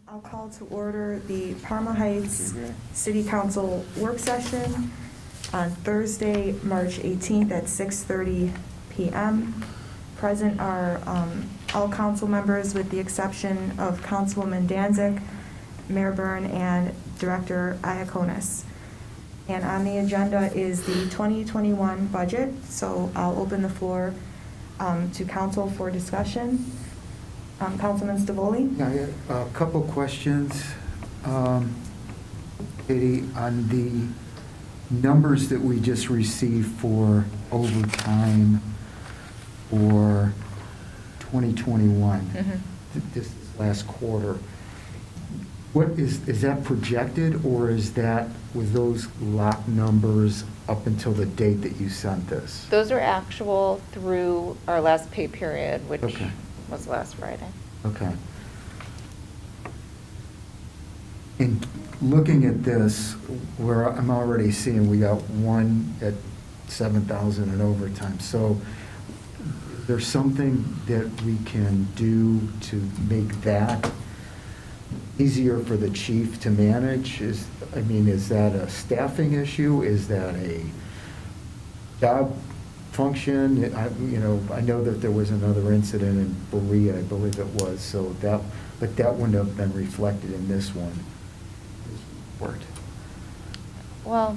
I'll call to order the Parma Heights City Council work session on Thursday, March 18th at 6:30 p.m. Present are all council members with the exception of Councilwoman Danzig, Mayor Byrne, and Director Iaconis. And on the agenda is the 2021 budget, so I'll open the floor to council for discussion. Councilman Stavoli? Yeah, I had a couple questions, Katie, on the numbers that we just received for overtime for 2021. This last quarter. What is that projected, or is that with those lot numbers up until the date that you sent this? Those are actual through our last pay period, which Okay. was last Friday. Okay. In looking at this, where I'm already seeing we got one at 7,000 in overtime. So there's something that we can do to make that easier for the chief to manage? Is that a staffing issue? Is that a job function? I know that there was another incident in Berea, I believe it was, but that wouldn't have been reflected in this one. Well,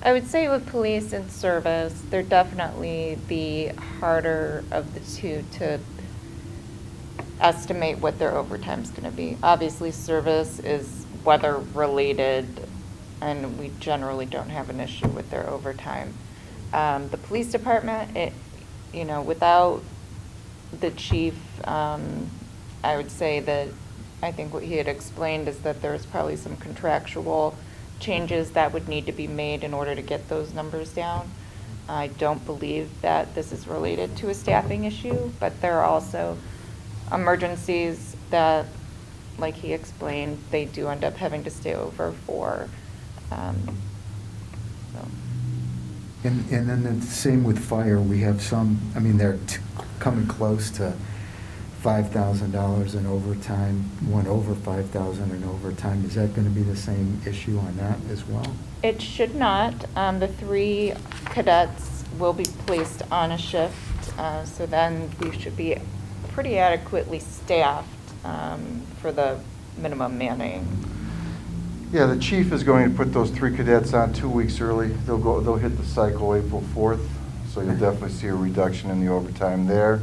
I would say with police and service, they're definitely the harder of the two to estimate what their overtime's going to be. Obviously, service is weather related, and we generally don't have an issue with their overtime. The police department, without the chief, I would say that I think what he had explained is that there's probably some contractual changes that would need to be made in order to get those numbers down. I don't believe that this is related to a staffing issue, but there are also emergencies that, like he explained, they do end up having to stay over for. And then the same with fire. We have some, they're coming close to $5,000 in overtime, one over $5,000 in overtime. Is that going to be the same issue on that as well? It should not. The 3 cadets will be placed on a shift, so then we should be pretty adequately staffed for the minimum manning. Yeah, the chief is going to put those 3 cadets on 2 weeks early. They'll hit the cycle April 4th, so you'll definitely see a reduction in the overtime there.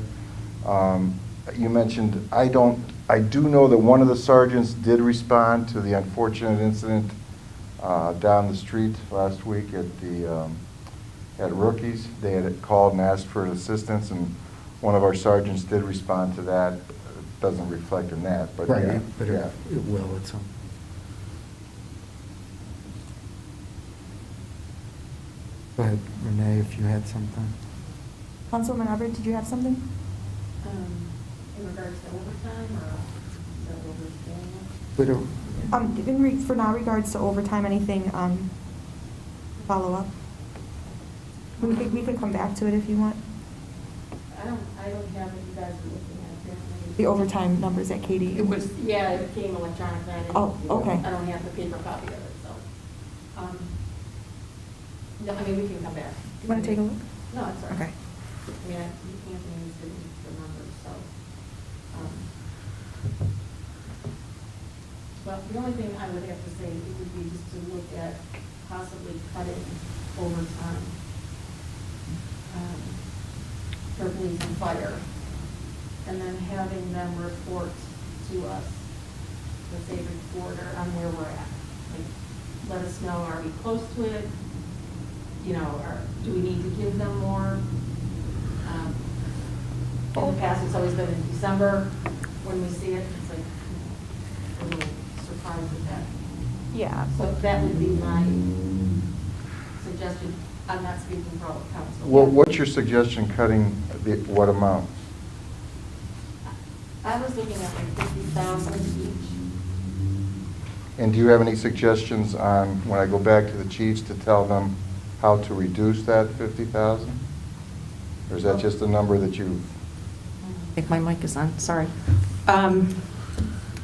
You mentioned, I do know that one of the sergeants did respond to the unfortunate incident down the street last week at Rookies. They had called and asked for assistance, and one of our sergeants did respond to that. It doesn't reflect in that, but Right, yeah. but Yeah. it will at some point. Go ahead, Renee, if you had something. Councilwoman Everett, did you have something? In regards to overtime, or is that what we're doing? For now, regards to overtime, anything, follow up? We could come back to it if you want. I don't have what you guys are looking at apparently. The overtime numbers that Katie. It was, yeah, it came electronically. Oh, okay. I don't have the paper copy of it, so. No, we can come back. You want to take a look? No, it's all right. Okay. Anthony needs the numbers, so. Well, the only thing I would have to say would be just to look at possibly cutting overtime for police and fire, and then having them report to us, let's say reporter, on where we're at. Like, let us know, are we close to it? Or do we need to give them more? In the past, it's always been in December when we see it. It's like a little surprised at that. Yeah. So that would be my suggestion. I'm not speaking for all of council. Well, what's your suggestion, cutting what amount? I was looking at like 50,000 each. And do you have any suggestions on, when I go back to the chiefs, to tell them how to reduce that 50,000? Or is that just a number that you? I think my mic is on, sorry.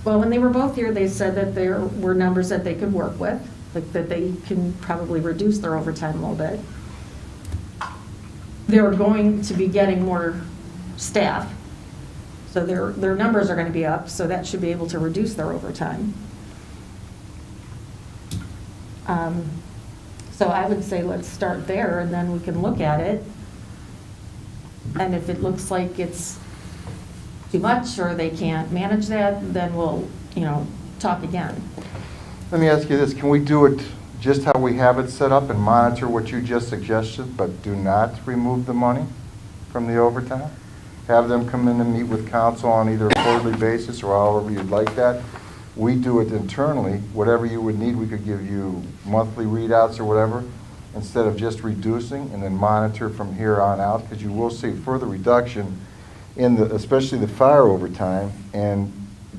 Well, when they were both here, they said that there were numbers that they could work with, like that they can probably reduce their overtime a little bit. They're going to be getting more staff, so their numbers are going to be up, so that should be able to reduce their overtime. So I would say let's start there, and then we can look at it. And if it looks like it's too much, or they can't manage that, then we'll, talk again. Let me ask you this, can we do it just how we have it set up and monitor what you just suggested, but do not remove the money from the overtime? Have them come in and meet with council on either a quarterly basis or however you'd like that. We do it internally, whatever you would need, we could give you monthly readouts or whatever, instead of just reducing and then monitor from here on out, because you will see further reduction in especially the fire overtime. And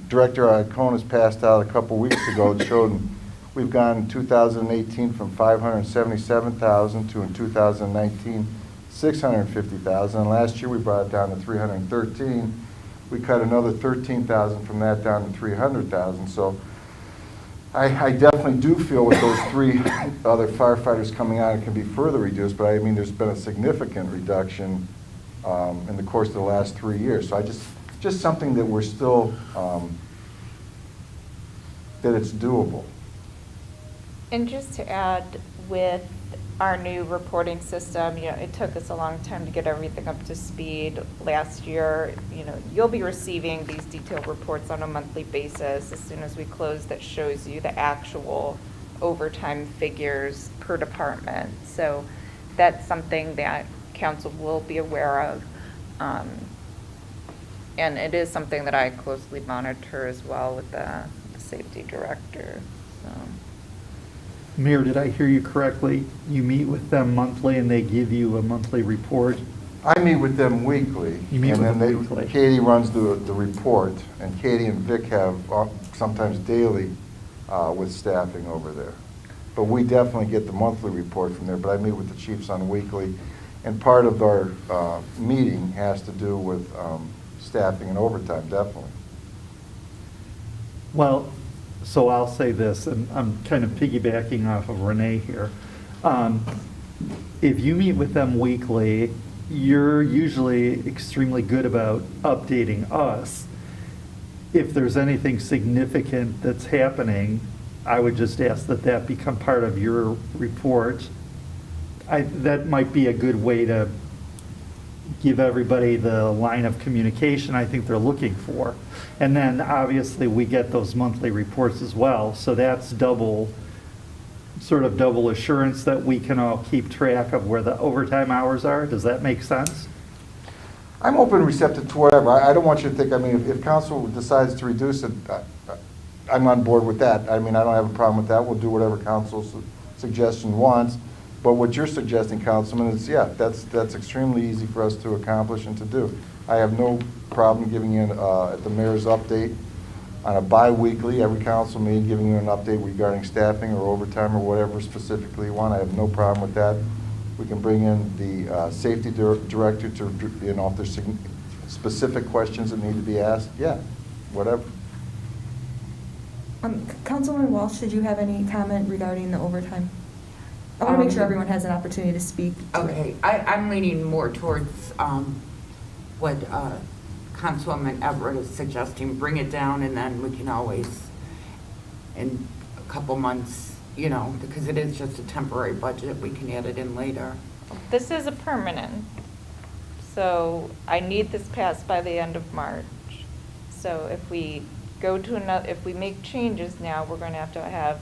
Director Iaconis passed out a couple weeks ago, it showed we've gone in 2018 from 577,000 to in 2019, 650,000. And last year we brought it down to 313. We cut another 13,000 from that down to 300,000. So I definitely do feel with those 3 other firefighters coming on, it can be further reduced, but I mean, there's been a significant reduction in the course of the last 3 years. So just something that we're still, that it's doable. And just to add, with our new reporting system, it took us a long time to get everything up to speed. Last year, you'll be receiving these detailed reports on a monthly basis as soon as we close, that shows you the actual overtime figures per department. So that's something that council will be aware of. And it is something that I closely monitor as well with the safety director, so. Mayor, did I hear you correctly? You meet with them monthly and they give you a monthly report? I meet with them weekly. You meet with them And then weekly. Katie runs the report, and Katie and Vic have sometimes daily with staffing over there. But we definitely get the monthly report from there, but I meet with the chiefs on weekly. And part of our meeting has to do with staffing and overtime, definitely. Well, so I'll say this, and I'm kind of piggybacking off of Renee here. If you meet with them weekly, you're usually extremely good about updating us. If there's anything significant that's happening, I would just ask that that become part of your report. That might be a good way to give everybody the line of communication I think they're looking for. And then obviously we get those monthly reports as well. So that's sort of double assurance that we can all keep track of where the overtime hours are. Does that make sense? I'm open and receptive to whatever. I don't want you to think, I mean, if council decides to reduce it, I'm on board with that. I mean, I don't have a problem with that. We'll do whatever council's suggestion wants. But what you're suggesting, Councilman, is, yeah, that's extremely easy for us to accomplish and to do. I have no problem giving you the mayor's update on a bi-weekly, every council meeting, giving you an update regarding staffing or overtime or whatever specifically you want. I have no problem with that. We can bring in the safety director to, if there's specific questions that need to be asked, yeah, whatever. Councilwoman Walsh, did you have any comment regarding the overtime? I want to make sure everyone has an opportunity to speak. Okay, I'm leaning more towards what Councilwoman Everett is suggesting. Bring it down, and then we can always, in a couple months, because it is just a temporary budget, we can add it in later. This is a permanent, so I need this passed by the end of March. So if we go to another, if we make changes now, we're going to have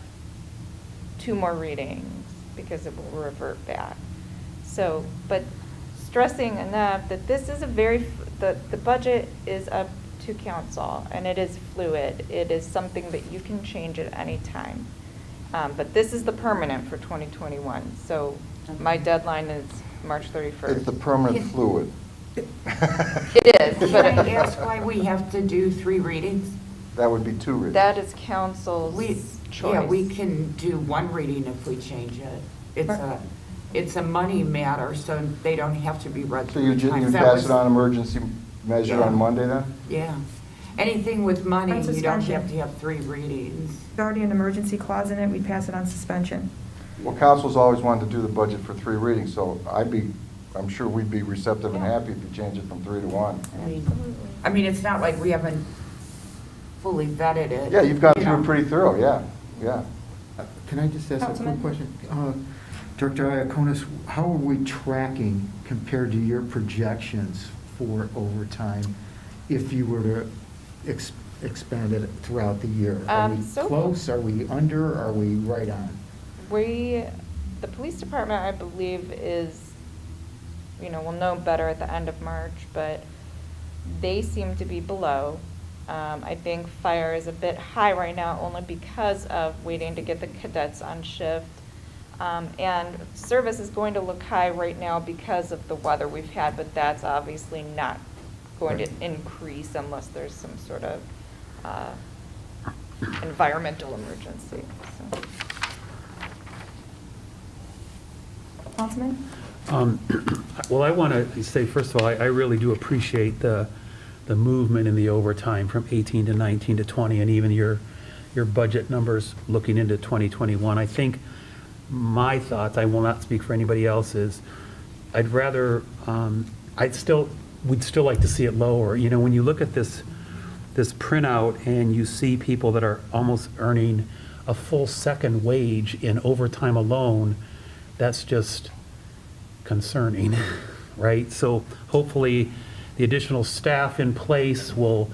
2 more readings, because it will revert back. So, but stressing enough that this is the budget is up to council, and it is fluid. It is something that you can change at any time. But this is the permanent for 2021. So my deadline is March 31st. It's the permanent fluid. It is, Can but I ask why we have to do 3 readings? That would be 2 readings. that is council's choice. Yeah, we can do 1 reading if we change it. It's a money matter, so they don't have to be read So you 3 times. pass it on emergency measure Yeah. on Monday then? Yeah. anything with money, On you don't suspension. have to have 3 readings. There's already an emergency clause in it, we pass it on suspension. Well, council's always wanted to do the budget for 3 readings, so I'm sure we'd be receptive and happy if you change it from 3 to 1. I mean, it's not like we haven't fully vetted it. Yeah, you've gone you through know. it pretty thorough, yeah, yeah. Can I just ask a Councilman? quick question? Director Iaconis, how are we tracking compared to your projections for overtime if you were to expand it throughout the year? Are we So- close? Are we under? Are we right on? The police department, I believe, is, we'll know better at the end of March, but they seem to be below. I think fire is a bit high right now, only because of waiting to get the cadets on shift. And service is going to look high right now because of the weather we've had, but that's obviously not going to increase unless there's some sort of environmental emergency, so. Councilman? Well, I want to say, first of all, I really do appreciate the movement in the overtime from 18 to 19 to 20, and even your budget numbers looking into 2021. I think my thoughts, I will not speak for anybody else's, I'd rather, we'd still like to see it lower. When you look at this printout and you see people that are almost earning a full second wage in overtime alone, that's just concerning, right? So hopefully the additional staff in place will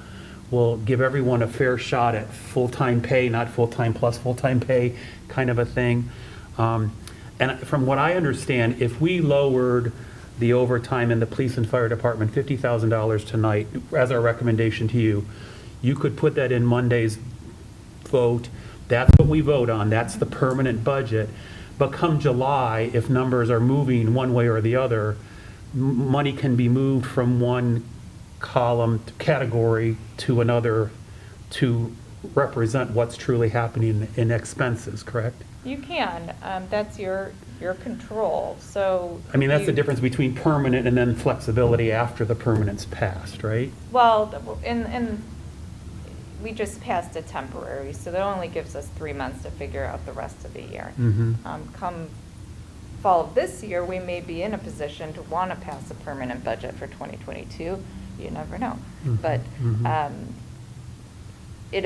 give everyone a fair shot at full-time pay, not full-time plus full-time pay kind of a thing. And from what I understand, if we lowered the overtime in the police and fire department $50,000 tonight as our recommendation to you, you could put that in Monday's vote. That's what we vote on. That's the permanent budget. But come July, if numbers are moving one way or the other, money can be moved from one column category to another to represent what's truly happening in expenses, correct? You can, that's your control, so. I mean, that's the you- difference between permanent and then flexibility after the permanent's passed, right? Well, and we just passed a temporary, so that only gives us 3 months to figure out the rest of the year. Mhm. Come fall of this year, we may be in a position to want to pass a permanent budget for 2022. You never know. Mhm, But mhm. it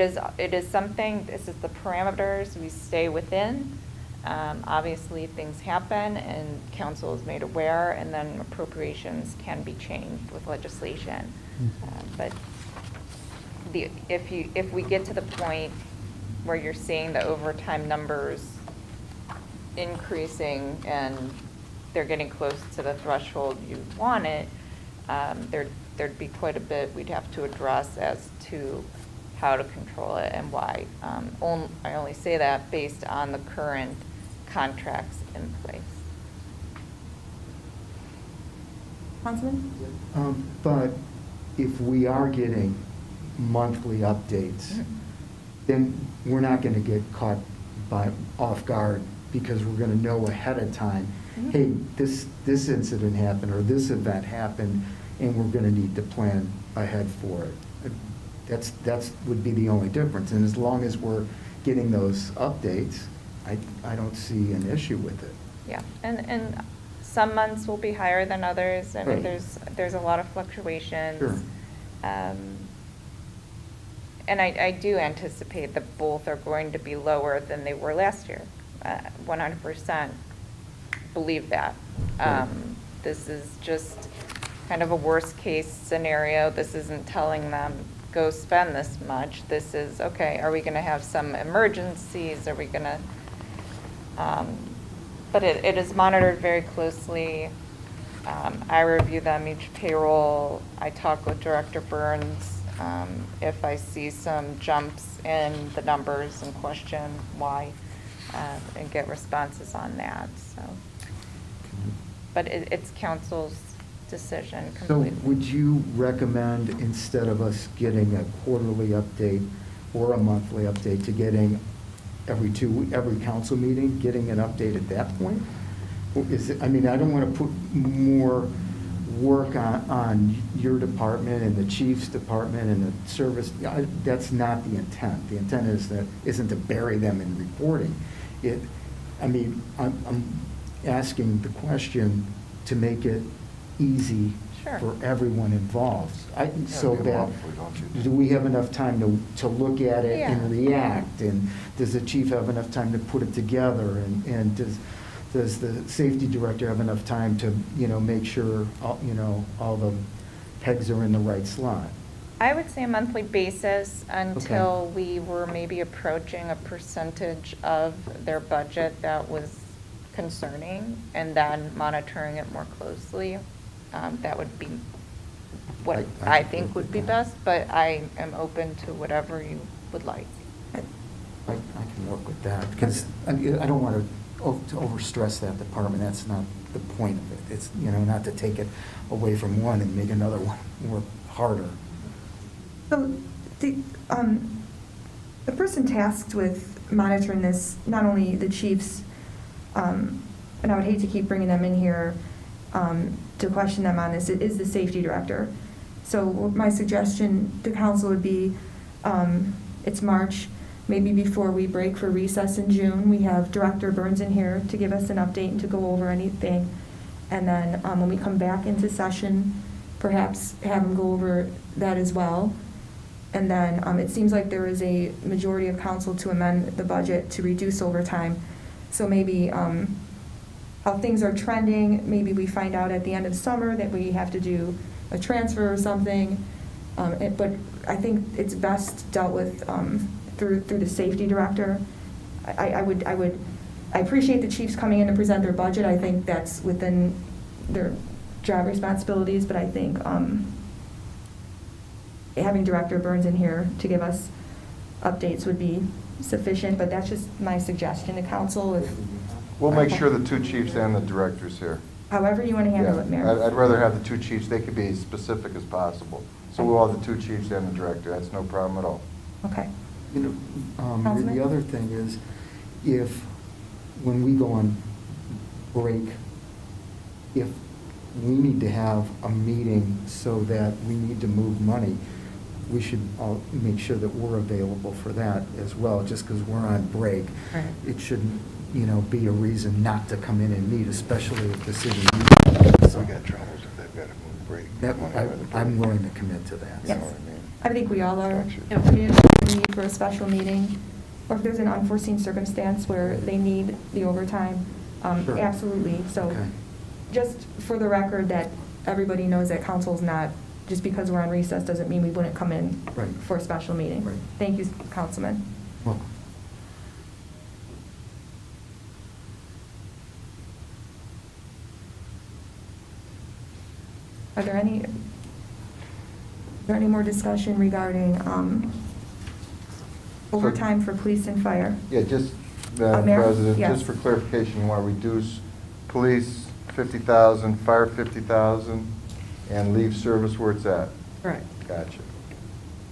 is something, this is the parameters we stay within. Obviously, things happen and council is made aware, and then appropriations can be changed with legislation. But if we get to the point where you're seeing the overtime numbers increasing and they're getting close to the threshold you want it, there'd be quite a bit we'd have to address as to how to control it and why. I only say that based on the current contracts in place. Councilman? But if we are getting monthly updates, then we're not going to get caught off guard because we're going to know ahead of time, hey, this incident happened or this event happened, and we're going to need to plan ahead for it. That's would be the only difference. And as long as we're getting those updates, I don't see an issue with it. Yeah, and some months will be higher than others. I mean, Right. there's a lot of fluctuations. Sure. And I do anticipate that both are going to be lower than they were last year. 100% believe that. Right. This is just kind of a worst-case scenario. This isn't telling them, go spend this much. This is, okay, are we going to have some emergencies? Are we going to, but it is monitored very closely. I review them each payroll. I talk with Director Burns if I see some jumps in the numbers and question why, and get responses on that, so. But it's council's decision So completely. would you recommend, instead of us getting a quarterly update or a monthly update, to getting every council meeting, getting an update at that point? Or is it, I mean, I don't want to put more work on your department and the chief's department and the service. That's not the intent. The intent isn't to bury them in reporting. I'm asking the question to make it easy Sure. for everyone involved. So it'd be that, lovely, don't you? do we have enough time to look at it and Yeah. react? And does the chief have enough time to put it together? And does the safety director have enough time to, make sure, all the pegs are in the right slot? I would say a monthly basis until we were maybe approaching a percentage of their budget that was concerning, and then monitoring it more closely. That would be what I I think would be best, but I am open to whatever you would like. I can work with that, because I don't want to overstress that department. That's not the point of it. It's, not to take it away from one and make another one work harder. So the person tasked with monitoring this, not only the chiefs, and I would hate to keep bringing them in here to question them on this, it is the safety director. So my suggestion to council would be, it's March, maybe before we break for recess in June, we have Director Burns in here to give us an update and to go over anything. And then when we come back into session, perhaps have him go over that as well. And then it seems like there is a majority of council to amend the budget to reduce overtime. So maybe how things are trending, maybe we find out at the end of summer that we have to do a transfer or something. But I think it's best dealt with through the safety director. I appreciate the chiefs coming in to present their budget. I think that's within their job responsibilities, but I think having Director Burns in here to give us updates would be sufficient, but that's just my suggestion to council. If We'll make sure the two chiefs and the director's here. however you want to handle it, Yeah, Mayor. I'd rather have the two chiefs, they could be as specific as possible. So we'll have the two chiefs and the director, that's no problem at all. Okay. The other thing is, when we go on break, if we need to have a meeting so that we need to move money, we should all make sure that we're available for that as well, just because we're on break. Right. It shouldn't, be a reason not to come in and meet, especially if the city. So we got troubles if they've got to move break. I'm willing to commit to that. Yes. I think we all are. Gotcha. If we need for a special meeting, or if there's an unforeseen circumstance where they need the overtime, Sure. absolutely. So Okay. just for the record, that everybody knows that council's not, just because we're on recess doesn't mean we wouldn't come in Right. for a special meeting. Right. Thank you, Councilman. Welcome. Are there any more discussion regarding overtime for police and fire? Yeah, just, Madam Mayor? President, Yes. just for clarification, you want to reduce police 50,000, fire 50,000, and leave service where it's at? Right. Gotcha.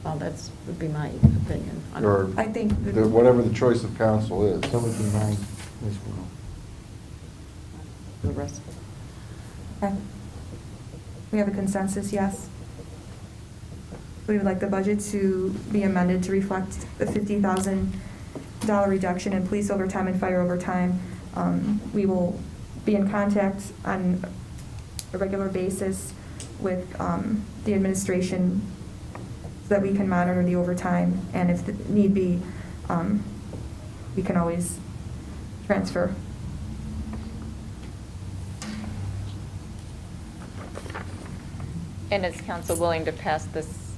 Well, that's, would be my opinion. I don't- Or I think whatever the choice of council is. That would be mine as well. The rest of it. Okay. We have a consensus, yes? We would like the budget to be amended to reflect the $50,000 reduction in police overtime and fire overtime. We will be in contact on a regular basis with the administration so that we can monitor the overtime, and if need be, we can always transfer. And is council willing to pass this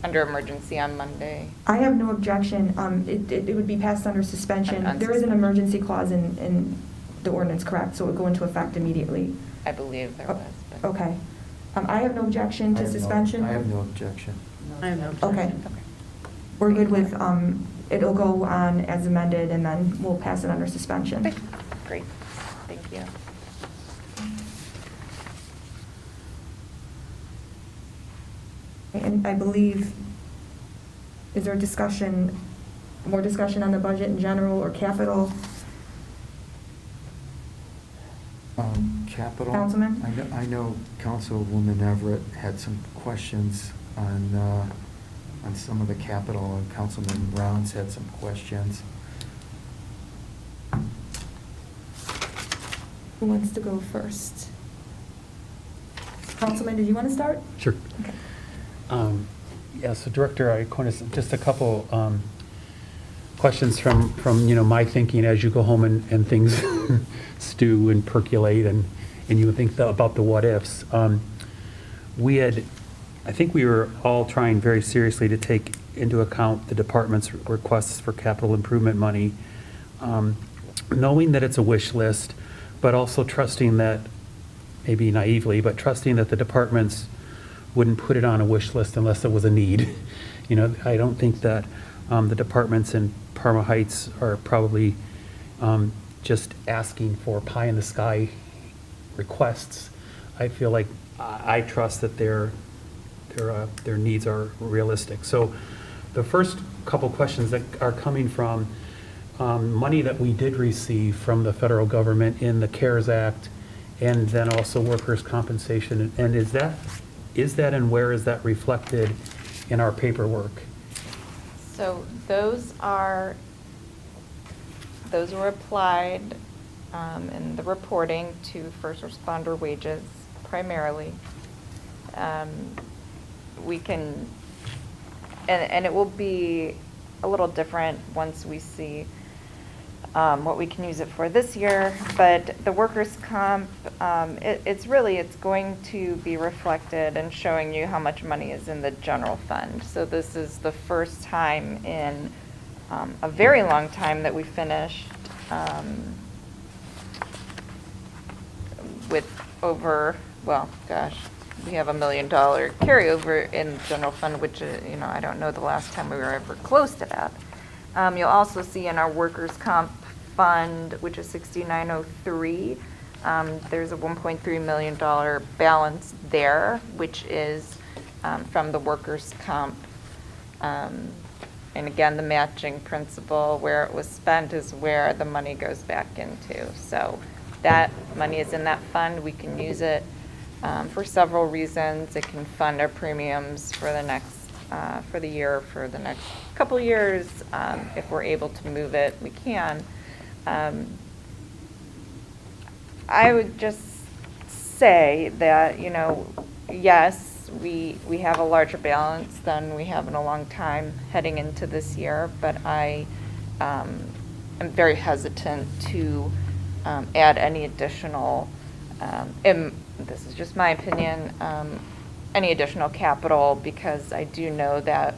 under emergency on Monday? I have no objection. It would be passed under suspension. On There is an emergency clause in the ordinance, correct? So it would go into effect immediately. I believe there was. but- Okay. I have no objection to suspension. I have no objection. I have no objection. Okay. We're good with, it'll go on as amended, and then we'll pass it under suspension. Okay, great, thank you. And I believe, is there discussion, more discussion on the budget in general or capital? Capital. Councilman? I know Councilwoman Everett had some questions on some of the capital, and Councilman Brown's had some questions. Who wants to go first? Councilman, did you want to start? Sure. Okay. Yeah, so Director Iaconis, just a couple questions from my thinking as you go home and things stew and percolate and you think about the what-ifs. I think we were all trying very seriously to take into account the department's requests for capital improvement money, knowing that it's a wish list, but also trusting that, maybe naively, but trusting that the departments wouldn't put it on a wish list unless there was a need. I don't think that the departments in Parma Heights are probably just asking for pie-in-the-sky requests. I feel like I trust that their needs are realistic. So the first couple questions that are coming from money that we did receive from the federal government in the CARES Act and then also workers' compensation. And is that and where is that reflected in our paperwork? So those were applied in the reporting to first responder wages primarily. We can, and it will be a little different once we see what we can use it for this year, but the workers' comp, it's going to be reflected and showing you how much money is in the general fund. So this is the first time in a very long time that we finished with over, well, gosh, we have $1 million carryover in the general fund, which, I don't know the last time we were ever close to that. You'll also see in our workers' comp fund, which is 6903, there's a $1.3 million balance there, which is from the workers' comp. And again, the matching principle, where it was spent is where the money goes back into. So that money is in that fund. We can use it for several reasons. It can fund our premiums for the next, for the year, for the next couple years. If we're able to move it, we can. I would just say that, yes, we have a larger balance than we have in a long time heading into this year, but I am very hesitant to add any additional, this is just my opinion, any additional capital, because I do know that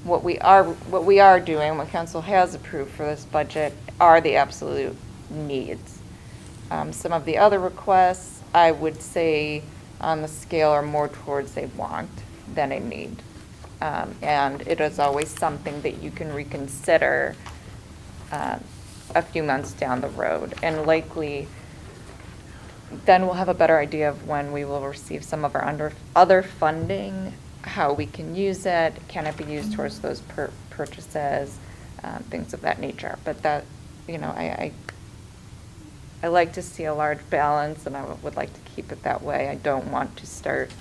what we are doing, what council has approved for this budget, are the absolute needs. Some of the other requests, I would say, on the scale are more towards a want than a need. And it is always something that you can reconsider a few months down the road. And likely, then we'll have a better idea of when we will receive some of our other funding, how we can use it, can it be used towards those purchases, things of that nature. But that, I like to see a large balance, and I would like to keep it that way. I don't want to start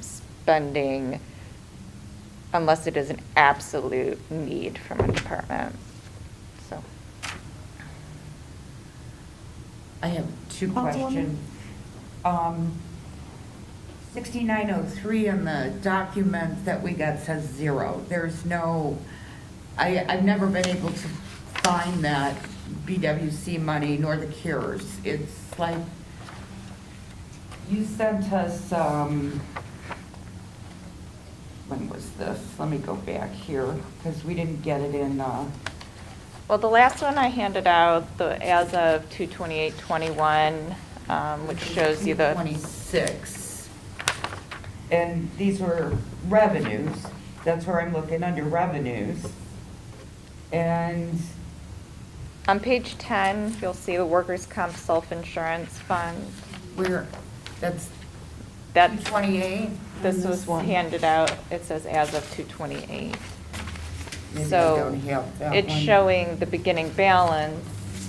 spending unless it is an absolute need from a department. So. I have two Councilwoman? questions. 6903 in the document that we got says 0. There's no, I've never been able to find that BWC money nor the CARES. It's like, you sent us, when was this? Let me go back here, because we didn't get it in, Well, the last one I handed out, as of 2/28/21, which shows you the 26. And these were revenues. That's where I'm looking, under revenues. And on page 10, you'll see the workers' comp self-insurance fund. where, that's That's 228? This was handed out, it says as of 2/28. Maybe I So don't have that it's one. showing the beginning balance,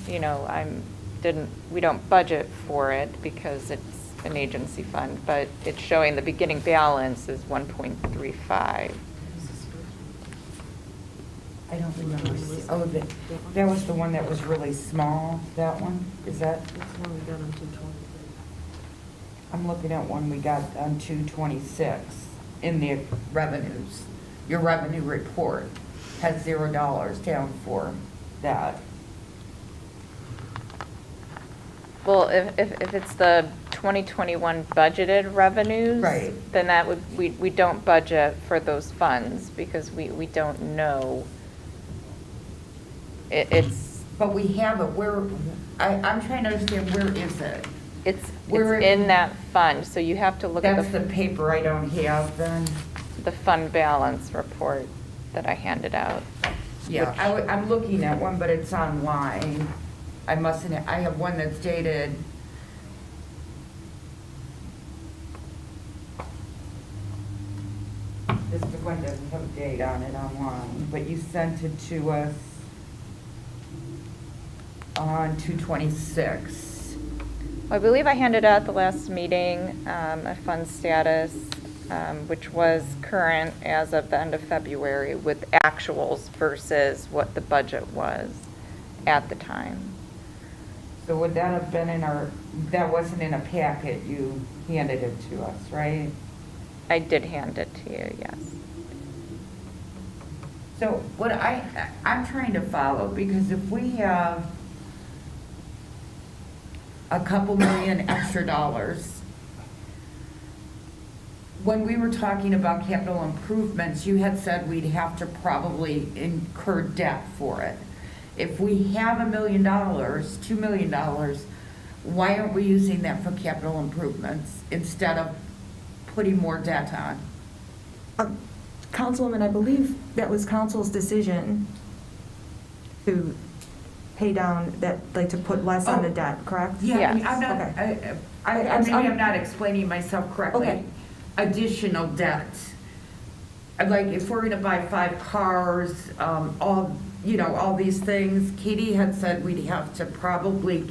I'm we don't budget for it because it's an agency fund, but it's showing the beginning balance is 1.35. I don't remember. Oh, that was the one that was really small, that one? Is that? I'm looking at one we got on 226 in the revenues. Your revenue report has $0 down for that. Well, if it's the 2021 budgeted revenues. Right. Then that would, we don't budget for those funds because we don't know. It's, But we have it, I'm trying to understand, where is it? it's Where- in that fund, so you have to look at That's the paper I don't have then? the fund balance report that I handed out. Yeah, I'm looking at one, but it's online. I mustn't, I have one that's dated. This one doesn't have a date on it online, but you sent it to us on 2/26. I believe I handed out the last meeting, a fund status, which was current as of the end of February with actuals versus what the budget was at the time. So would that have been in our, that wasn't in a packet, you handed it to us, right? I did hand it to you, yes. So what I'm trying to follow, because if we have a couple million extra dollars, when we were talking about capital improvements, you had said we'd have to probably incur debt for it. If we have $1 million, $2 million, why aren't we using that for capital improvements instead of putting more debt on? Councilwoman, I believe that was council's decision to pay down that, like to put less on the debt, correct? Yeah, I mean, I'm Yes. not, maybe I'm not explaining myself correctly. Okay. Additional debt. Like, if we're gonna buy 5 cars, all, all these things, Katie had said we'd have to probably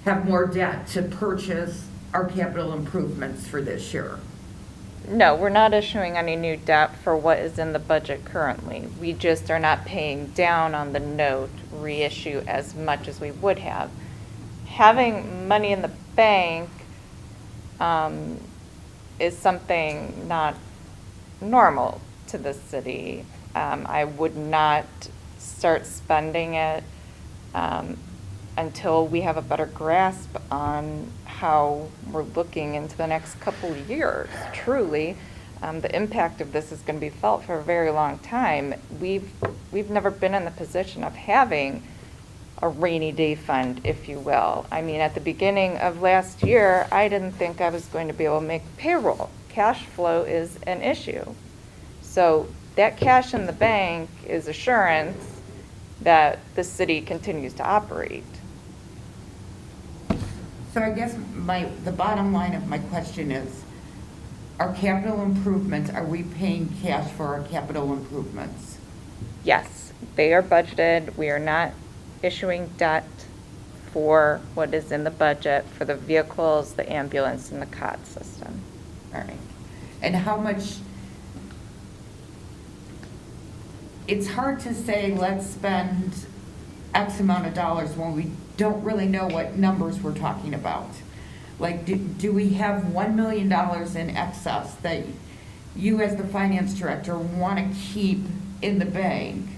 have more debt to purchase our capital improvements for this year. No, we're not issuing any new debt for what is in the budget currently. We just are not paying down on the note reissue as much as we would have. Having money in the bank is something not normal to the city. I would not start spending it until we have a better grasp on how we're looking into the next couple of years, truly. The impact of this is going to be felt for a very long time. We've never been in the position of having a rainy day fund, if you will. I mean, at the beginning of last year, I didn't think I was going to be able to make payroll. Cash flow is an issue. So that cash in the bank is assurance that the city continues to operate. So I guess the bottom line of my question is, our capital improvements, are we paying cash for our capital improvements? Yes, they are budgeted. We are not issuing debt for what is in the budget for the vehicles, the ambulance, and the COT system. All right. And how much, it's hard to say, let's spend X amount of dollars when we don't really know what numbers we're talking about. Like, do we have $1 million in excess that you as the finance director want to keep in the bank?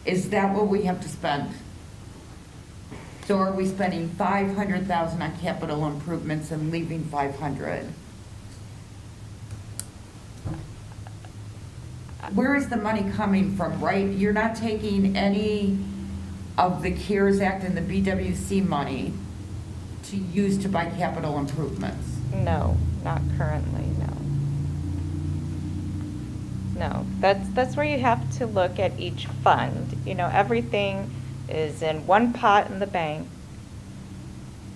Is that what we have to spend? So are we spending $500,000 on capital improvements and leaving 500? Where is the money coming from, right? You're not taking any of the CARES Act and the BWC money to use to buy capital improvements? No, not currently, no. No, that's where you have to look at each fund. Everything is in one pot in the bank,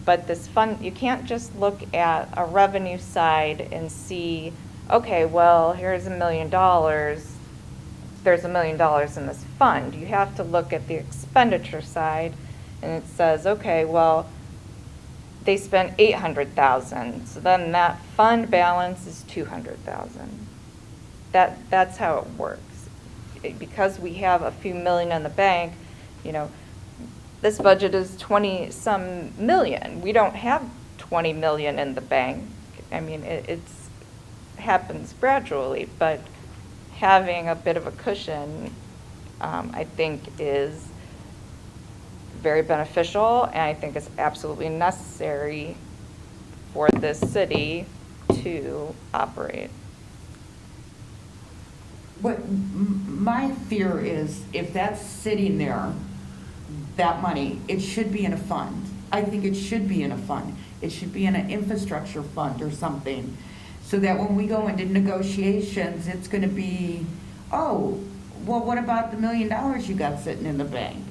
but this fund, you can't just look at a revenue side and see, okay, well, here's $1 million. There's $1 million in this fund. You have to look at the expenditure side and it says, okay, well, they spent 800,000, so then that fund balance is 200,000. That's how it works. Because we have a few million in the bank, this budget is 20-some million. We don't have 20 million in the bank. I mean, it's happens gradually, but having a bit of a cushion, I think, is very beneficial, and I think it's absolutely necessary for this city to operate. My fear is if that's sitting there, that money, it should be in a fund. I think it should be in a fund. It should be in an infrastructure fund or something, so that when we go into negotiations, it's gonna be, oh, well, what about the $1 million you got sitting in the bank?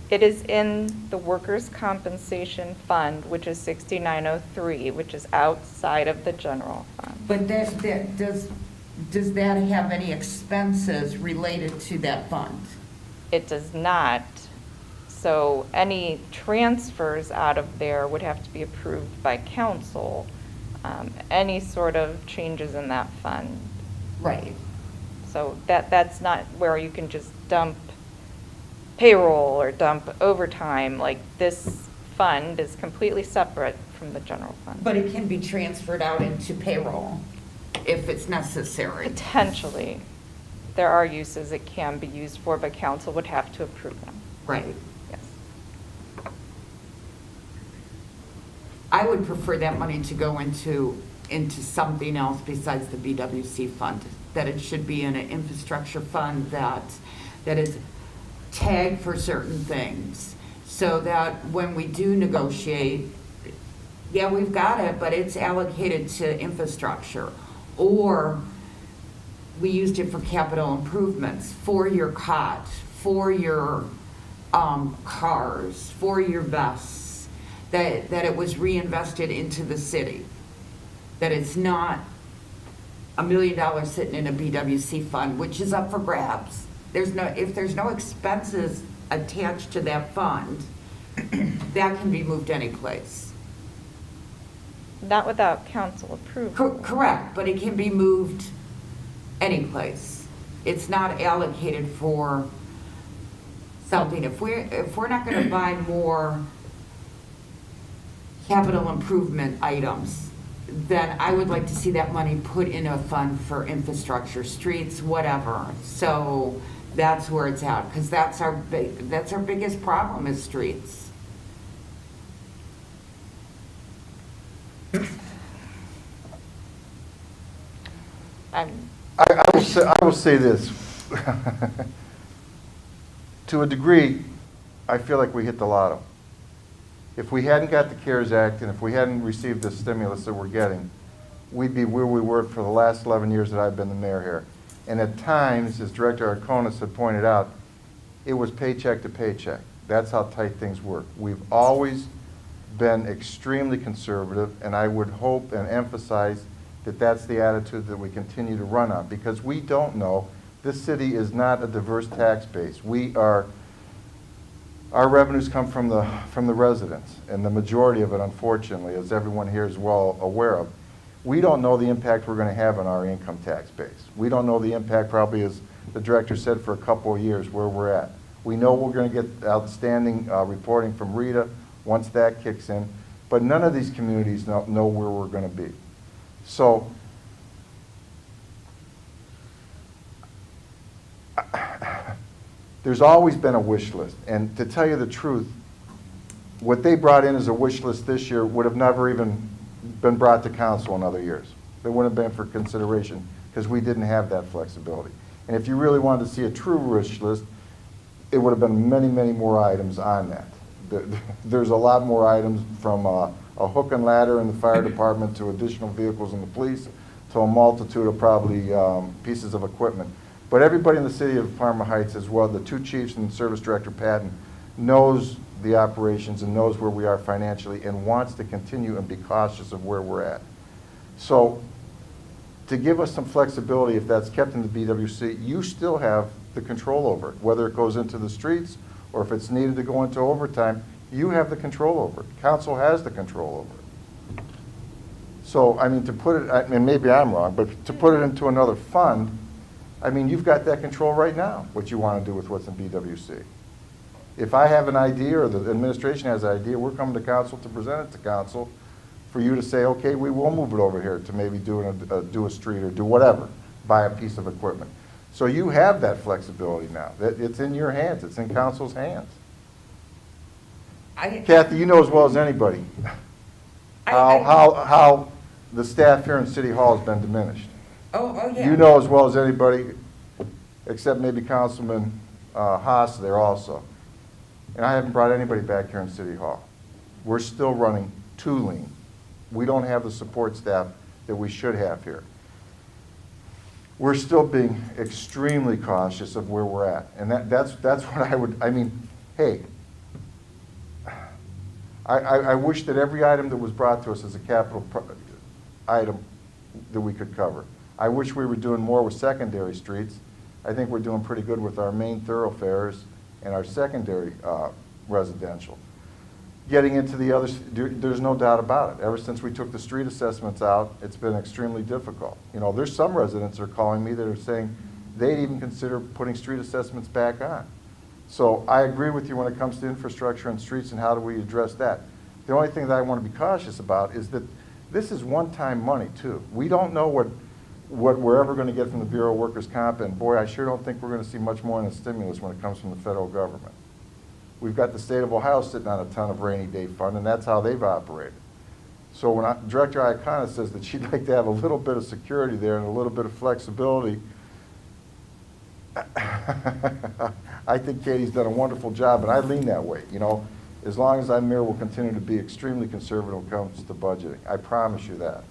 It is in the workers' compensation fund, which is 6903, which is outside of the general fund. But does that have any expenses related to that fund? It does not. So any transfers out of there would have to be approved by council. Any sort of changes in that fund. Right. So that's not where you can just dump payroll or dump overtime. Like, this fund is completely separate from the general fund. But it can be transferred out into payroll if it's necessary. Potentially. There are uses it can be used for, but council would have to approve them. Right. Yes. I would prefer that money to go into something else besides the BWC fund, that it should be in an infrastructure fund that is tagged for certain things, so that when we do negotiate, yeah, we've got it, but it's allocated to infrastructure. Or we used it for capital improvements, for your cot, for your cars, for your vests, that it was reinvested into the city. That it's not $1 million sitting in a BWC fund, which is up for grabs. If there's no expenses attached to that fund, that can be moved any place. Not without council approval. Correct, but it can be moved any place. It's not allocated for something. If we're not going to buy more capital improvement items, then I would like to see that money put in a fund for infrastructure, streets, whatever. So that's where it's at, because that's our biggest problem is streets. I will say this. To a degree, I feel like we hit the lotto. If we hadn't got the CARES Act and if we hadn't received the stimulus that we're getting, we'd be where we were for the last 11 years that I've been the mayor here. And at times, as Director Arconis had pointed out, it was paycheck to paycheck. That's how tight things work. We've always been extremely conservative, and I would hope and emphasize that that's the attitude that we continue to run on, because we don't know. This city is not a diverse tax base. Our revenues come from the residents, and the majority of it, unfortunately, as everyone here is well aware of, we don't know the impact we're going to have on our income tax base. We don't know the impact, probably, as the director said, for a couple of years where we're at. We know we're going to get outstanding reporting from Rita once that kicks in, but none of these communities know where we're going to be. So there's always been a wish list, and to tell you the truth, what they brought in as a wish list this year would have never even been brought to council in other years. They wouldn't have been for consideration because we didn't have that flexibility. And if you really wanted to see a true wish list, it would have been many, many more items on that. There's a lot more items, from a hook and ladder in the fire department to additional vehicles in the police to a multitude of probably pieces of equipment. But everybody in the city of Parma Heights, as well, the two chiefs and Service Director Patton, knows the operations and knows where we are financially and wants to continue and be cautious of where we're at. So to give us some flexibility, if that's kept in the BWC, you still have the control over it. Whether it goes into the streets or if it's needed to go into overtime, You have the control over it. Council has the control over it. So, I mean, to put it, and maybe I'm wrong, but to put it into another fund, I mean, you've got that control right now, what you want to do with what's in BWC. If I have an idea, or the administration has an idea, we're coming to council to present it to council for you to say, okay, we will move it over here to maybe do a street or do whatever, buy a piece of equipment. So you have that flexibility now. It's in your hands. It's in council's hands. Kathy, you know as well as anybody how the staff here in City Hall has been diminished. Oh, yeah. You know as well as anybody, except maybe Councilman Haas there also. And I haven't brought anybody back here in City Hall. We're still running too lean. We don't have the support staff that we should have here. We're still being extremely cautious of where we're at. And that's what I mean, hey, I wish that every item that was brought to us as a capital item that we could cover. I wish we were doing more with secondary streets. I think we're doing pretty good with our main thoroughfares and our secondary residential. Getting into the others, there's no doubt about it. Ever since we took the street assessments out, it's been extremely difficult. You know, there's some residents that are calling me that are saying they'd even consider putting street assessments back on. So I agree with you when it comes to infrastructure and streets and how do we address that. The only thing that I want to be cautious about is that this is one-time money too. We don't know what we're ever going to get from the Bureau of Workers' Comp, and boy, I sure don't think we're going to see much more in a stimulus when it comes from the federal government. We've got the state of Ohio sitting on a ton of rainy day fund, and that's how they've operated. So when Director Iacona says that she'd like to have a little bit of security there and a little bit of flexibility, I think Katie's done a wonderful job, and I lean that way. You know, as long as I'm mayor, we'll continue to be extremely conservative when it comes to budgeting. I promise you that.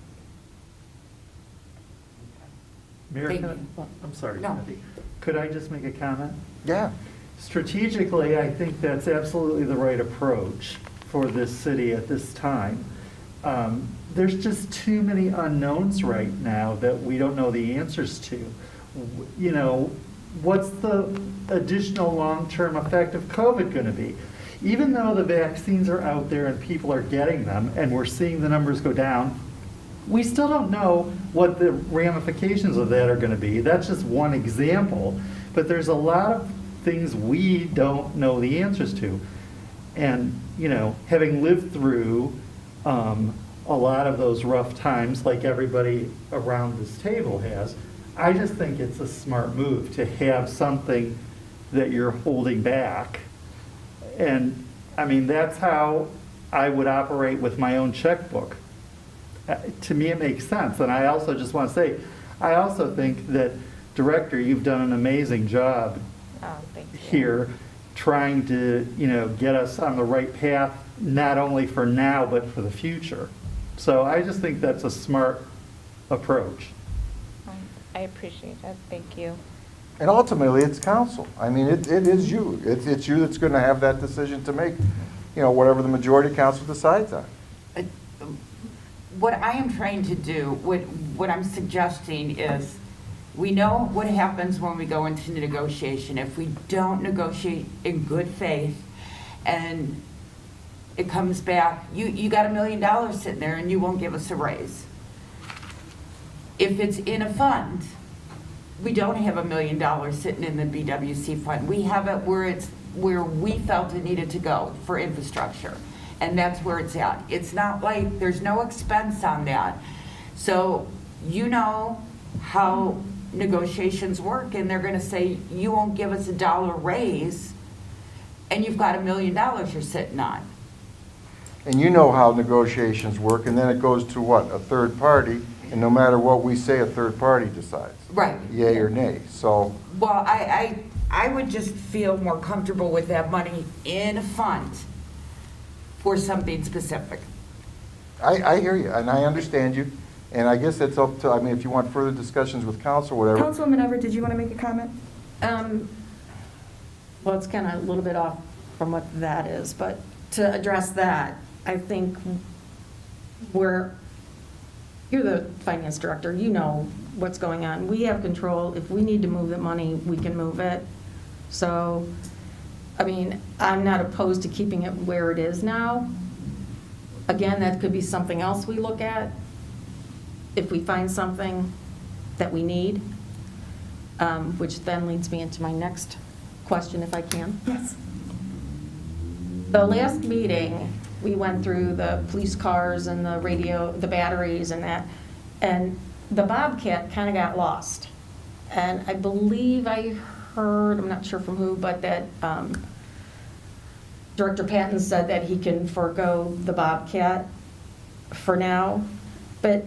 Mayor, Thank I'm sorry, No. Kathy. Could I just make a comment? Yeah. Strategically, I think that's absolutely the right approach for this city at this time. There's just too many unknowns right now that we don't know the answers to. You know, what's the additional long-term effect of COVID going to be? Even though the vaccines are out there and people are getting them and we're seeing the numbers go down, we still don't know what the ramifications of that are going to be. That's just one example. But there's a lot of things we don't know the answers to. And, you know, having lived through a lot of those rough times like everybody around this table has, I just think it's a smart move to have something that you're holding back. And, I mean, that's how I would operate with my own checkbook. To me, it makes sense. And I also just want to say, I also think that, Director, you've done an amazing job Thank you. here trying to, you know, get us on the right path, not only for now, but for the future. So I just think that's a smart approach. I appreciate that. Thank you. And ultimately, it's council. I mean, it is you. It's you that's going to have that decision to make, you know, whatever the majority of council decides on. What I am trying to do, what I'm suggesting is, we know what happens when we go into negotiation. If we don't negotiate in good faith and it comes back, you got $1 million sitting there and you won't give us a raise. If it's in a fund, we don't have $1 million sitting in the BWC fund. We have it where we felt it needed to go for infrastructure. And that's where it's at. It's not like there's no expense on that. So you know how negotiations work, and they're going to say, you won't give us $1 raise, and you've got $1 million you're sitting on. And you know how negotiations work, and then it goes to what? A third party, and no matter what we say, a third party decides. Right. Yay or nay. So. Well, I would just feel more comfortable with that money in a fund for something specific. I hear you, and I understand you, and I guess it's up to, I mean, if you want further discussions with council, whatever. Councilwoman Everett, did you want to make a comment? Well, it's kind of a little bit off from what that is, but to address that, I think you're the finance director, you know what's going on. We have control. If we need to move the money, we can move it. So I mean, I'm not opposed to keeping it where it is now. Again, that could be something else we look at if we find something that we need, which then leads me into my next question, if I can. Yes. The last meeting, we went through the police cars and the radio, the batteries and that, and the Bobcat kind of got lost. And I believe I heard, I'm not sure from who, but that Director Patton said that he can forego the Bobcat for now. But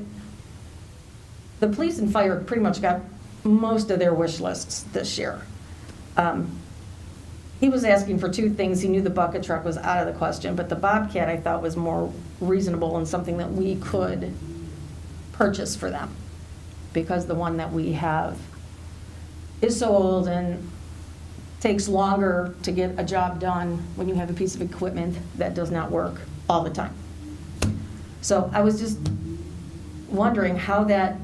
the police and fire pretty much got most of their wish lists this year. He was asking for two things. He knew the bucket truck was out of the question, but the Bobcat I thought was more reasonable and something that we could purchase for them, because the one that we have is so old and takes longer to get a job done when you have a piece of equipment that does not work all the time. So I was just wondering how that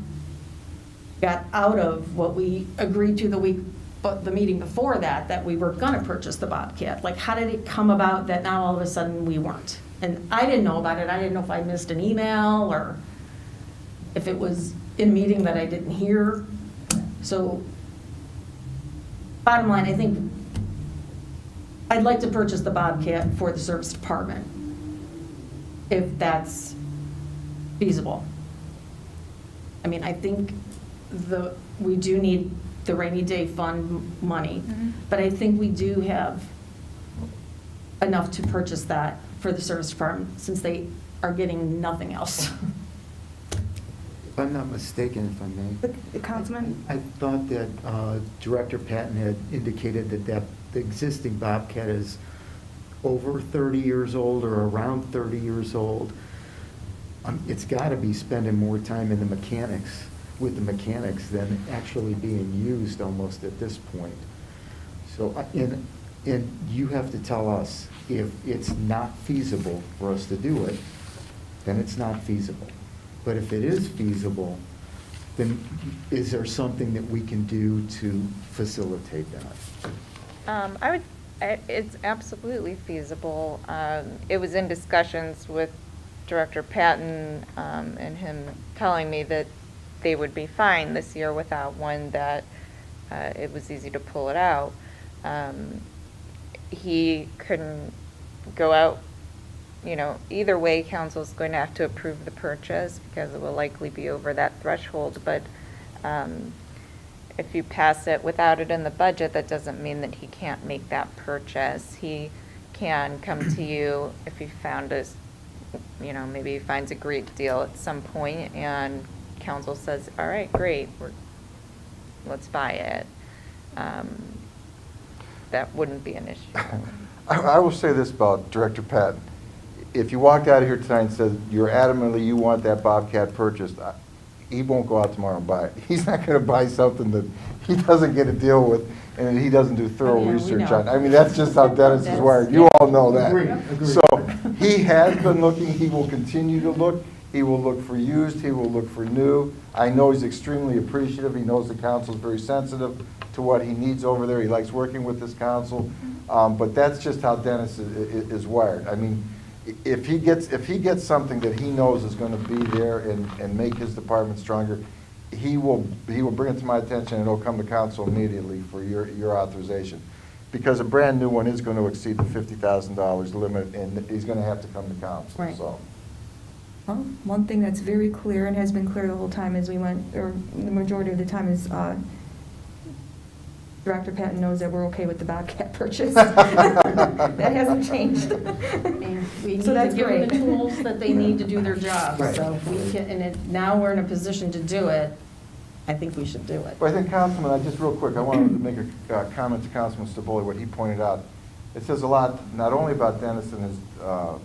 got out of what we agreed to the meeting before that we were gonna purchase the Bobcat. Like, how did it come about that now all of a sudden we weren't? And I didn't know about it. I didn't know if I missed an email or if it was in a meeting that I didn't hear. So bottom line, I think I'd like to purchase the Bobcat for the service department, if that's feasible. I mean, I think we do need the rainy day fund money, but I think we do have enough to purchase that for the service department, since they are getting nothing else. If I'm not mistaken, if I may. Councilman? I thought that Director Patton had indicated that the existing Bobcat is over 30 years old or around 30 years old. It's got to be spending more time in the mechanics, with the mechanics, than actually being used almost at this point. So, and you have to tell us if it's not feasible for us to do it, then it's not feasible. But if it is feasible, then is there something that we can do to facilitate that? It's absolutely feasible. It was in discussions with Director Patton, and him telling me that they would be fine this year without one, that it was easy to pull it out. He couldn't go out, either way, council's going to have to approve the purchase because it will likely be over that threshold. But if you pass it without it in the budget, that doesn't mean that he can't make that purchase. He can come to you if he found maybe he finds a great deal at some point and council says, all right, great, let's buy it. That wouldn't be an issue. I will say this about Director Patton. If you walked out of here tonight and said you're adamantly you want that Bobcat purchased, he won't go out tomorrow and buy it. He's not going to buy something that he doesn't get a deal with and he doesn't do thorough research on. I mean, that's just how Dennis is wired. You all know that. Agreed. So he has been looking. He will continue to look. He will look for used. He will look for new. I know he's extremely appreciative. He knows the council is very sensitive to what he needs over there. He likes working with this council. But that's just how Dennis is wired. I mean, if he gets something that he knows is going to be there and make his department stronger, he will bring it to my attention and it'll come to council immediately for your authorization. Because a brand new one is going to exceed the $50,000 limit and he's going to have to come to council. Right. So. Well, one thing that's very clear and has been clear the whole time as we went, or the majority of the time, is Director Patton knows that we're okay with the Bobcat purchase. That hasn't changed. And we need So that's to give them the great. tools that they need to do their job. Right. So if we can, now we're in a position to do it, I think we should do it. But I think Councilman, just real quick, I want to make a comment to Councilman Staboli, what he pointed out. It says a lot, not only about Dennis and his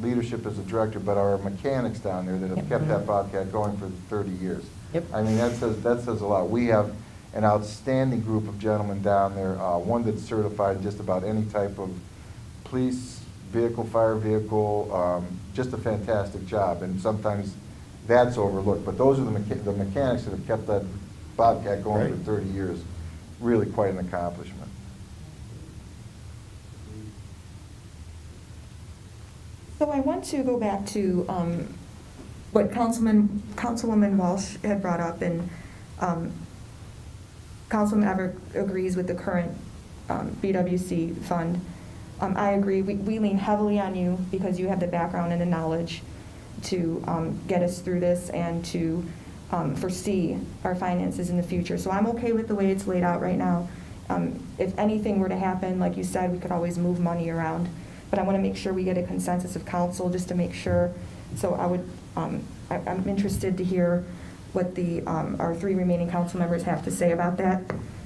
leadership as a director, but our mechanics down there that have kept that Bobcat going for 30 years. Yep. I mean, that says a lot. We have an outstanding group of gentlemen down there, one that's certified in just about any type of police vehicle, fire vehicle, just a fantastic job. And sometimes that's overlooked. But those are the mechanics that have kept that Bobcat going for 30 years. Really quite an accomplishment. So I want to go back to what Councilwoman Walsh had brought up, and Councilman Everett agrees with the current BWC fund. I agree. We lean heavily on you because you have the background and the knowledge to get us through this and to foresee our finances in the future. So I'm okay with the way it's laid out right now. If anything were to happen, like you said, we could always move money around. But I want to make sure we get a consensus of council just to make sure. So I would, I'm interested to hear what our 3 remaining council members have to say about that.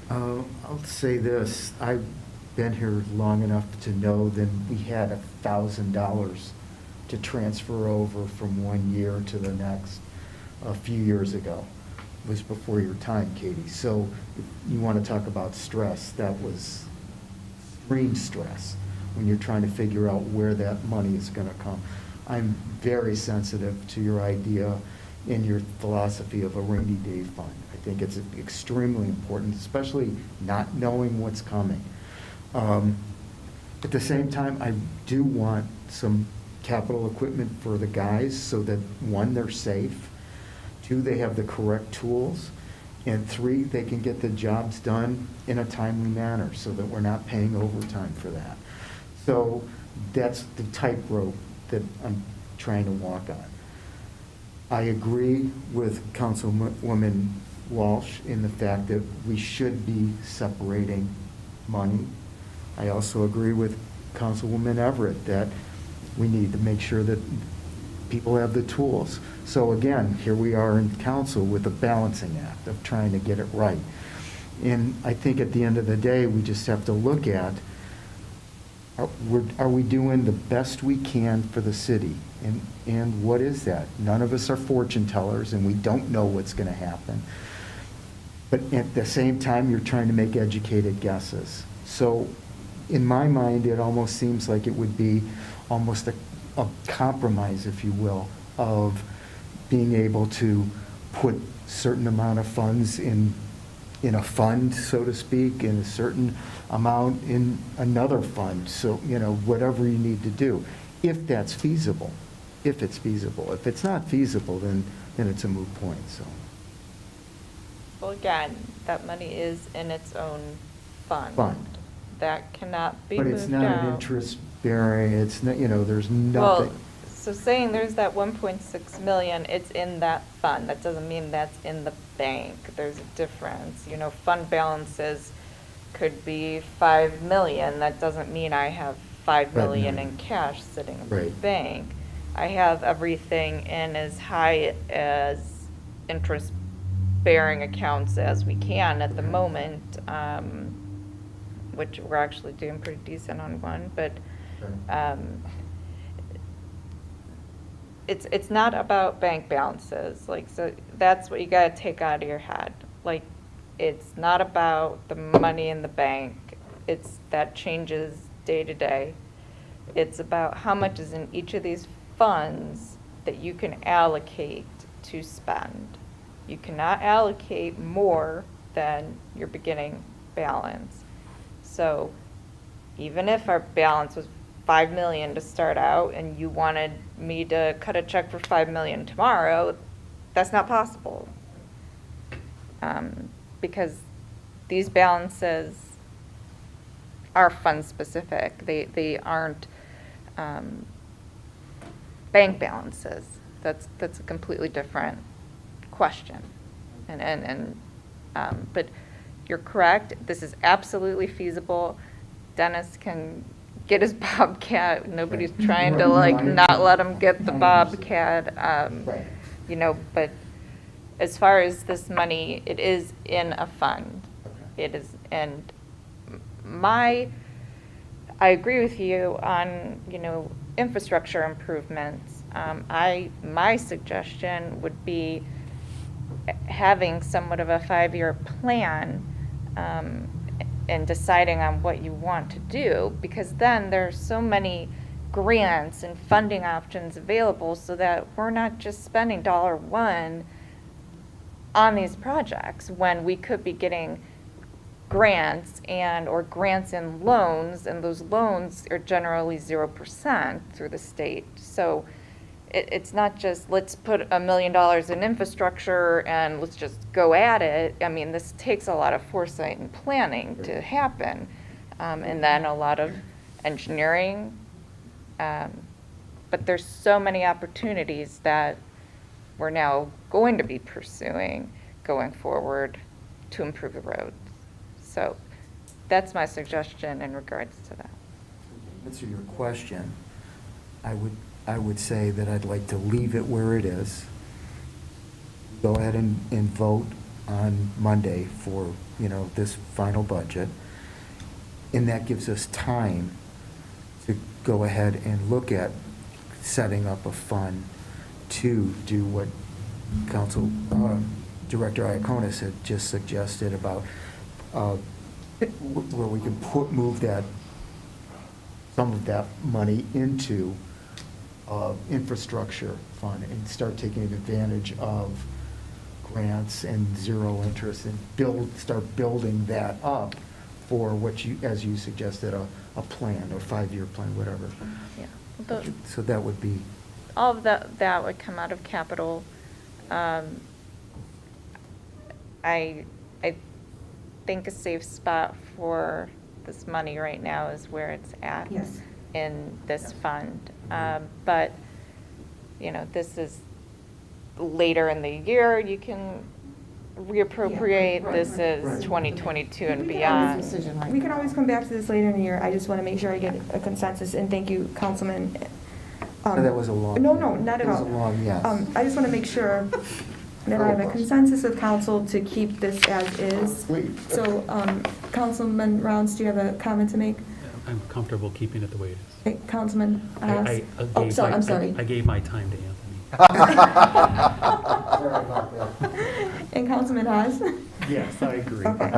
I'll say this, I've been here long enough to know that we had $1,000 to transfer over from one year to the next a few years ago. It was before your time, Katie. So if you want to talk about stress, that was extreme stress when you're trying to figure out where that money is going to come. I'm very sensitive to your idea and your philosophy of a rainy day fund. I think it's extremely important, especially not knowing what's coming. At the same time, I do want some capital equipment for the guys so that, 1, they're safe, 2, they have the correct tools, and 3, they can get the jobs done in a timely manner so that we're not paying overtime for that. So that's the tightrope that I'm trying to walk on. I agree with Councilwoman Walsh in the fact that we should be separating money. I also agree with Councilwoman Everett that we need to make sure that people have the tools. So again, here we are in council with a balancing act of trying to get it right. And I think at the end of the day, we just have to look at, are we doing the best we can for the city? And what is that? None of us are fortune tellers, and we don't know what's going to happen. But at the same time, you're trying to make educated guesses. So in my mind, it almost seems like it would be almost a compromise, if you will, of being able to put certain amount of funds in a fund, so to speak, and a certain amount in another fund. So, whatever you need to do, if that's feasible, if it's feasible. If it's not feasible, then it's a moot point, so. Well, again, that money is in its own fund. Fund. That cannot be But moved out. it's not an interest bearing, it's not, there's Well, nothing. so saying there's that 1.6 million, it's in that fund. That doesn't mean that's in the bank. There's a difference. Fund balances could be 5 million. That doesn't mean I have 5 million in cash sitting in the Right. bank. I have everything in as high as interest-bearing accounts as we can at the moment, which we're actually doing pretty decent on one, but it's not about bank balances. So that's what you gotta take out of your head. It's not about the money in the bank. That changes day to day. It's about how much is in each of these funds that you can allocate to spend. You cannot allocate more than your beginning balance. So even if our balance was 5 million to start out and you wanted me to cut a check for 5 million tomorrow, that's not possible. Because these balances are fund specific. They aren't bank balances. That's a completely different question. But you're correct. This is absolutely feasible. Dennis can get his Bobcat. Nobody's Right. trying to Right. not let him get the Bobcat. Right. But as far as this money, it is in a fund. Okay. It is, and I agree with you on, infrastructure improvements. My suggestion would be having somewhat of a 5-year plan, and deciding on what you want to do, because then there's so many grants and funding options available so that we're not just spending $1 on these projects when we could be getting grants or grants and loans, and those loans are generally 0% through the state. So it's not just, let's put $1 million in infrastructure and let's just go at it. I mean, this takes a lot of foresight and planning to happen. And then a lot of engineering. But there's so many opportunities that we're now going to be pursuing going forward to improve the roads. So that's my suggestion in regards to that. To answer your question, I would say that I'd like to leave it where it is. Go ahead and vote on Monday for, this final budget. And that gives us time to go ahead and look at setting up a fund to do what Council Director Iaconis had just suggested about where we can move some of that money into infrastructure fund and start taking advantage of grants and zero interest and start building that up for what as you suggested, a plan, or 5-year plan, whatever. Yeah. So that would be. All of that would come out of capital. I think a safe spot for this money right now is where it's at. Yes. In this fund. But, this is later in the year, you can reappropriate. Yeah, right, This is right. 2022 and We can always- beyond. We can always come back to this later in the year. I just want to make sure I get a consensus, and thank you, Councilman. That was a long. No, not at all. It was a long yes. I just want to make sure that I have a consensus of council to keep this as is. Please. So, Councilman Rounds, do you have a comment to make? I'm comfortable keeping it the way it is. Okay, Councilman Haas? I Oh, gave sorry, my- I'm sorry. I gave my time to Anthony. Sorry about that. And Councilman Haas? Yes, I agree. Okay.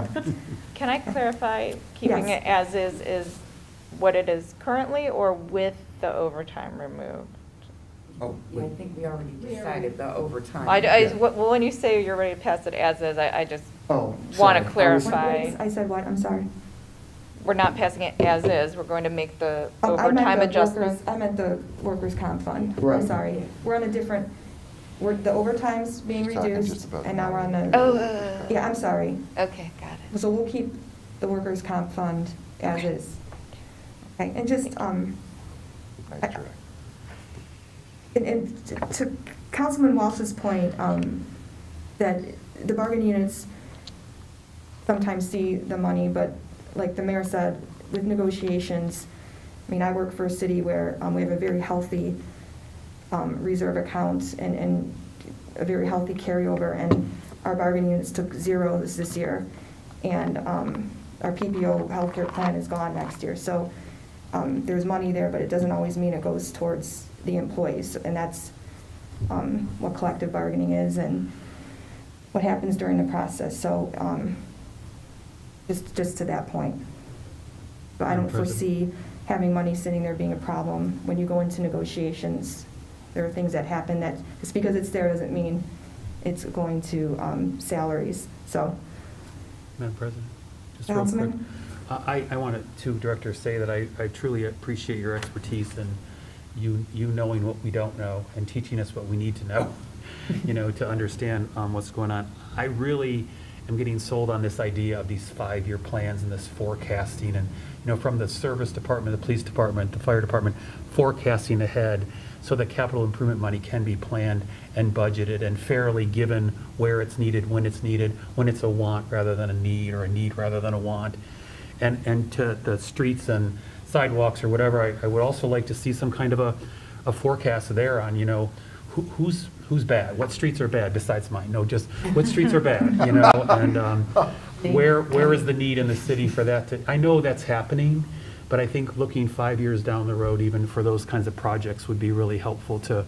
Can I clarify, keeping Yes. it as is what it is currently, or with the overtime removed? Oh, Yeah, I think we already decided the overtime. Well, when you say you're ready to pass it as is, I just Oh, want sorry. to clarify. I said what? I'm sorry. We're not passing it as is, we're going to make the I meant overtime the adjustments. I meant the workers' comp fund. Right. I'm sorry. We're on a different, the overtime's being She's talking reduced, just about and now we're on the. Oh. Yeah, I'm sorry. Okay, got it. So we'll keep the workers' comp fund as Okay. is. Okay, and just, Nice try. and to Councilman Walsh's point, that the bargaining units sometimes see the money, but like the mayor said, with negotiations, I mean, I work for a city where we have a very healthy reserve account and a very healthy carryover, and our bargaining units took 0 this year, and our PPO healthcare plan is gone next year. So there's money there, but it doesn't always mean it goes towards the employees, and that's what collective bargaining is and what happens during the process. So just to that point. But I don't Madam President. foresee having money sitting there being a problem. When you go into negotiations, there are things that happen that, just because it's there doesn't mean it's going to salaries, so. Madam President, just real quick. Councilman? I wanted to, Director, say that I truly appreciate your expertise and you knowing what we don't know and teaching us what we need to know, to understand what's going on. I really am getting sold on this idea of these 5-year plans and this forecasting and, from the service department, the police department, the fire department, forecasting ahead so that capital improvement money can be planned and budgeted and fairly given where it's needed, when it's a want rather than a need, or a need rather than a want. And to the streets and sidewalks or whatever, I would also like to see some kind of a forecast there on, who's bad, what streets are bad besides mine? No, just what streets are bad, and where is the need in the city for that to, I know that's happening, but I think looking 5 years down the road, even for those kinds of projects, would be really helpful to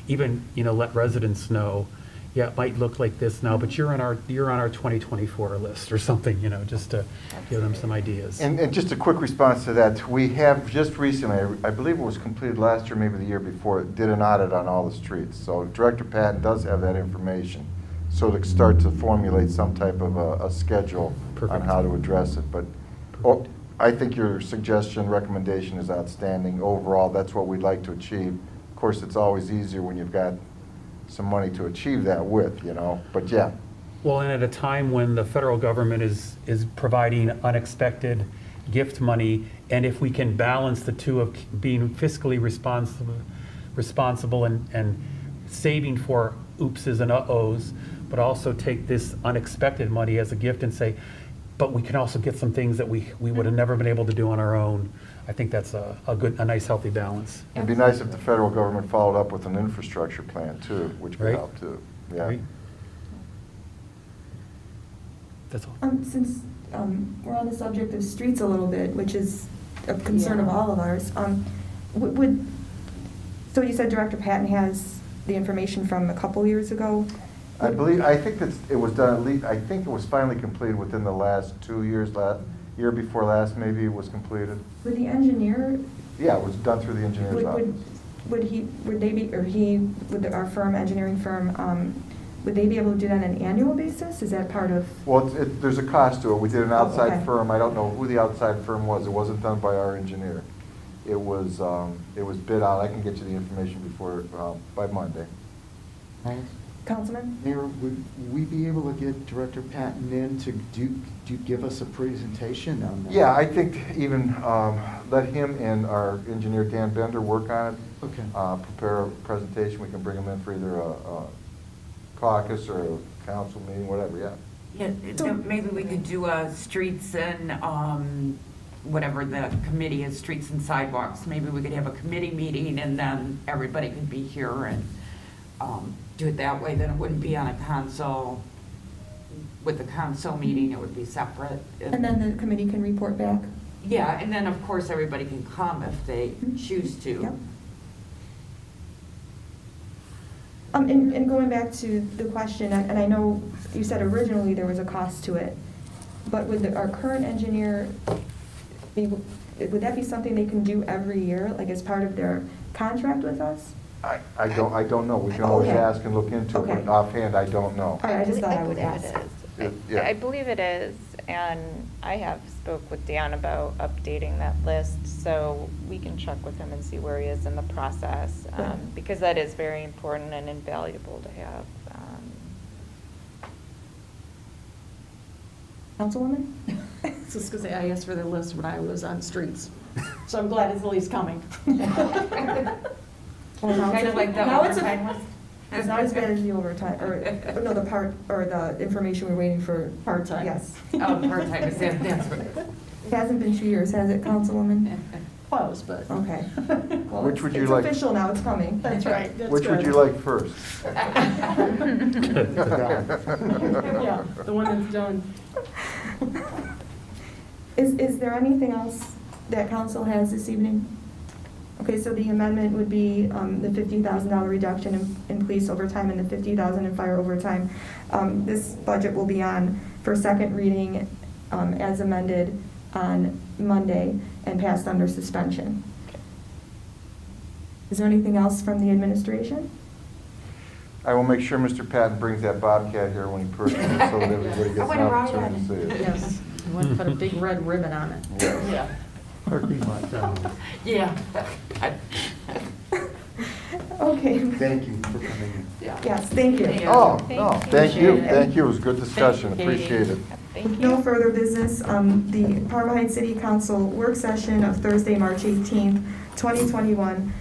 even, let residents know, yeah, it might look like this now, but you're on our 2024 list or something, just to give them some ideas. And just a quick response to that, we have just recently, I believe it was completed last year, maybe the year before, did an audit on all the streets. So Director Patton does have that information. so to start to formulate some type of a schedule on Perfect. how to address it. But I think your suggestion, recommendation is outstanding. Overall, that's what we'd like to achieve. Of course, it's always easier when you've got some money to achieve that with, you know, but yeah. Well, and at a time when the federal government is providing unexpected gift money, and if we can balance the two of being fiscally responsible and saving for oopses and uh-ohs, but also take this unexpected money as a gift and say, but we can also get some things that we would have never been able to do on our own. I think that's a nice, healthy balance. It'd be nice if the federal government followed up with an infrastructure plan too, which would Right. help too. Yeah. Right. That's all. Since we're on the subject of streets a little bit, which is a concern of Yeah. all of ours, so you said Director Patton has the information from a couple years ago? I think that it was done at least, I think it was finally completed within the last 2 years, year before last, maybe it was completed. Would the engineer, Yeah, it was done through the engineer's office. would our firm, engineering firm, would they be able to do that on an annual basis? Is that part of? Well, there's a cost to it. We did an outside okay. firm. I don't know who the outside firm was. It wasn't done by our engineer. It was bid out. I can get you the information by Monday. Councilman? Mayor, would we be able to get Director Patton in to give us a presentation on that? Yeah, I think even let him and our engineer Dan Bender work on it. Okay. Prepare a presentation. We can bring him in for either a caucus or a council meeting, whatever, yeah. Yeah, maybe we could do streets and, whatever the committee is, streets and sidewalks. Maybe we could have a committee meeting and then everybody could be here and do it that way. Then it wouldn't be on a console. With the council meeting, it would be separate. And then the committee can report back? Yeah, and then of course everybody can come if they choose to. Yep. And going back to the question, and I know you said originally there was a cost to it, but would our current engineer, would that be something they can do every year, like as part of their contract with us? I don't know. We can always Okay. ask and look into it, Okay. but offhand, I don't know. All right, I just thought I would believe ask. it is. Yeah. I believe it is, and I have spoke with Dan about updating that list, so we can check with him and see where he is in the process, Good. because that is very important and invaluable to have. Councilwoman? Just because I asked for the list when I was on streets, so I'm glad it's at least coming. Well, now Kind of like the now it's overtime list? It's not as bad as the overtime, or no, the information we're waiting for. Part-time. Yes. Oh, part-time, that's what it is. It hasn't been 2 years, has it, Councilwoman? Close, but. Okay. Well, Which would you it's like- official now, it's coming. That's right. That's Which would good. you like first? Yeah, the one that's done. Is there anything else that council has this evening? Okay, so the amendment would be the $50,000 reduction in police overtime and the $50,000 in fire overtime. This budget will be on for second reading as amended on Monday and passed under suspension. Is there anything else from the administration? I will make sure Mr. Patton brings that Bobcat here when he purchases it so that everybody gets I an wanna ride opportunity on to it. see it. Yes, you want to put a big red ribbon on it. Yes. Yeah. Parking lot down. Yeah. Okay. Thank you for coming in. Yes, thank you. Yeah. Oh, Thank no, you. thank you, Appreciate it. thank you. It was a good discussion. Thank you, Katie. Appreciate it. Thank With you. no further business, the Parma Heights City Council work session of Thursday, March 18th, 2021 will